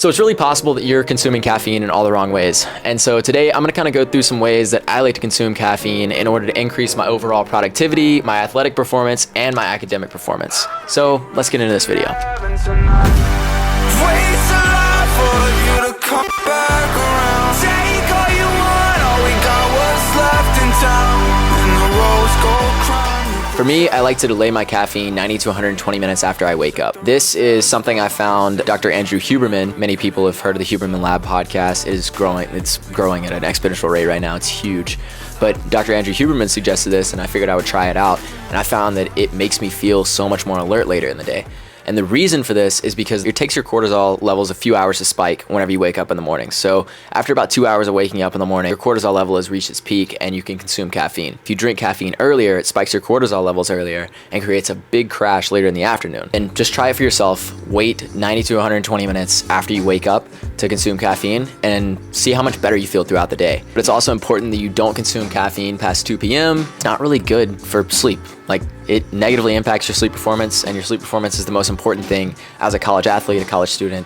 So it's really possible that you're consuming caffeine in all the wrong ways. And so today I'm gonna kind of go through some ways that I like to consume caffeine in order to increase my overall productivity, my athletic performance, and my academic performance. So let's get into this video. For me, I like to delay my caffeine 90 to 120 minutes after I wake up. This is something I found Dr. Andrew Huberman. Many people have heard of the Huberman Lab podcast. It's growing at an exponential rate right now. It's huge. But Dr. Andrew Huberman suggested this, and I figured I would try it out. And I found that it makes me feel so much more alert later in the day. And the reason for this is because it takes your cortisol levels a few hours to spike whenever you wake up in the morning. So after about 2 hours of waking up in the morning, your cortisol level has reached its peak and you can consume caffeine. If you drink caffeine earlier, it spikes your cortisol levels earlier and creates a big crash later in the afternoon. And just try it for yourself. Wait 90 to 120 minutes after you wake up to consume caffeine and see how much better you feel throughout the day. But it's also important that you don't consume caffeine past 2 p.m. It's not really good for sleep. Like, it negatively impacts your sleep performance, and your sleep performance is the most important thing as a college athlete, a college student,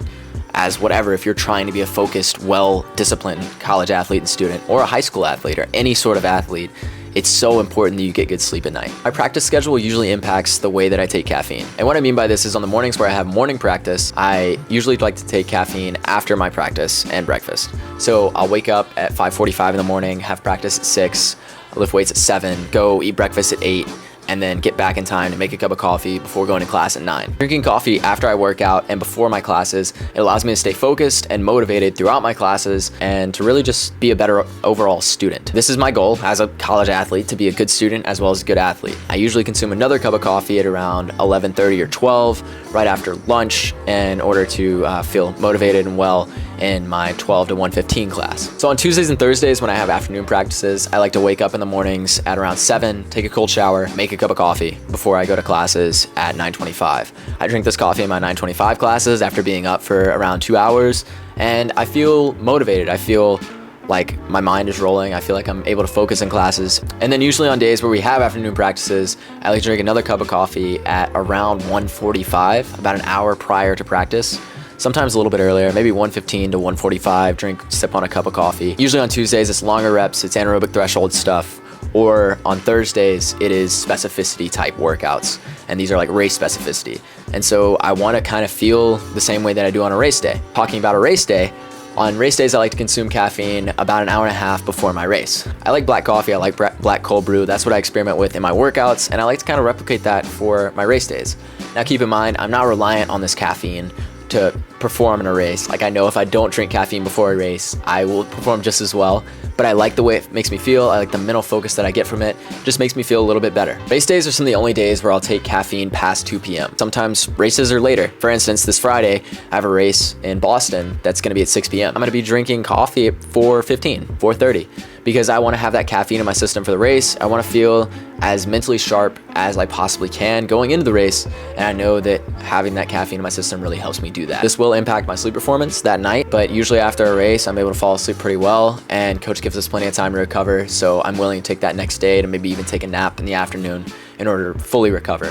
as whatever, if you're trying to be a focused, well-disciplined college athlete and student, or a high school athlete, or any sort of athlete. It's so important that you get good sleep at night. My practice schedule usually impacts the way that I take caffeine. And what I mean by this is on the mornings where I have morning practice, I usually like to take caffeine after my practice and breakfast. So I'll wake up at 5:45 in the morning, have practice at 6, lift weights at 7, go eat breakfast at 8, and then get back in time to make a cup of coffee before going to class at 9. Drinking coffee after I work out and before my classes, it allows me to stay focused and motivated throughout my classes and to really just be a better overall student. This is my goal as a college athlete, to be a good student as well as a good athlete. I usually consume another cup of coffee at around 11:30 or 12 right after lunch in order to feel motivated and well in my 12 to 1:15 class. So on Tuesdays and Thursdays when I have afternoon practices, I like to wake up in the mornings at around 7, take a cold shower, make a cup of coffee before I go to classes at 9:25. I drink this coffee in my 9:25 classes after being up for around 2 hours, and I feel motivated. I feel like my mind is rolling. I feel like I'm able to focus in classes. And then usually on days where we have afternoon practices, I like to drink another cup of coffee at around 1:45, about an hour prior to practice. Sometimes a little bit earlier, maybe 1:15 to 1:45, sip on a cup of coffee. Usually on Tuesdays, it's longer reps, it's anaerobic threshold stuff. Or on Thursdays, it is specificity type workouts. And these are like race specificity. And so I want to kind of feel the same way that I do on a race day. Talking about a race day, on race days, I like to consume caffeine about an hour and a half before my race. I like black coffee, I like black cold brew. That's what I experiment with in my workouts, and I like to kind of replicate that for my race days. Now keep in mind, I'm not reliant on this caffeine to perform in a race. Like, I know if I don't drink caffeine before a race, I will perform just as well, but I like the way it makes me feel. I like the mental focus that I get from it. It just makes me feel a little bit better. Race days are some of the only days where I'll take caffeine past 2 p.m. Sometimes races are later. For instance, this Friday, I have a race in Boston that's gonna be at 6 p.m. I'm gonna be drinking coffee at 4:15, 4:30, because I wanna have that caffeine in my system for the race. I wanna feel as mentally sharp as I possibly can going into the race, and I know that having that caffeine in my system really helps me do that. This will impact my sleep performance that night, but usually after a race, I'm able to fall asleep pretty well, and coach gives us plenty of time to recover, so I'm willing to take that next day to maybe even take a nap in the afternoon in order to fully recover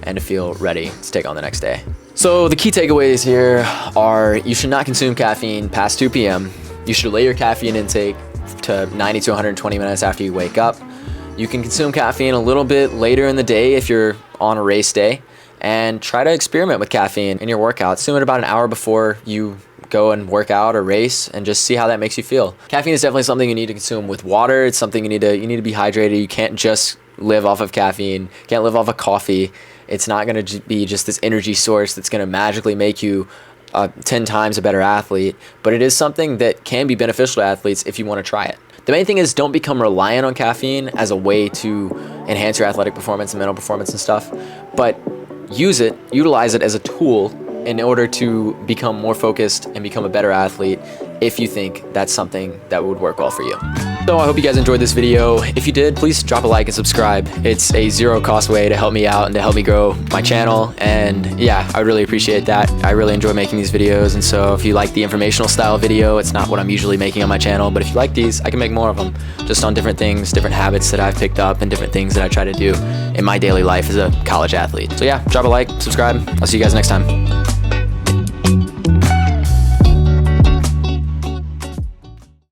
and to feel ready to take on the next day. So the key takeaways here are: you should not consume caffeine past 2 p.m. You should delay your caffeine intake to 90 to 120 minutes after you wake up. You can consume caffeine a little bit later in the day if you're on a race day, and try to experiment with caffeine in your workout. Consume it about an hour before you go and work out or race, and just see how that makes you feel. Caffeine is definitely something you need to consume with water. It's something you need to be hydrated. You can't just live off of caffeine. You can't live off of coffee. It's not going to be just this energy source that's going to magically make you 10 times a better athlete, but it is something that can be beneficial to athletes if you want to try it. The main thing is, don't become reliant on caffeine as a way to enhance your athletic performance and mental performance and stuff, but utilize it as a tool in order to become more focused and become a better athlete if you think that's something that would work well for you. So I hope you guys enjoyed this video. If you did, please drop a like and subscribe. It's a zero cost way to help me out and to help me grow my channel. And yeah, I really appreciate that. I really enjoy making these videos. And so if you like the informational style video, it's not what I'm usually making on my channel, but if you like these, I can make more of them just on different things, different habits that I've picked up and different things that I try to do in my daily life as a college athlete. So yeah, drop a like, subscribe. I'll see you guys next time.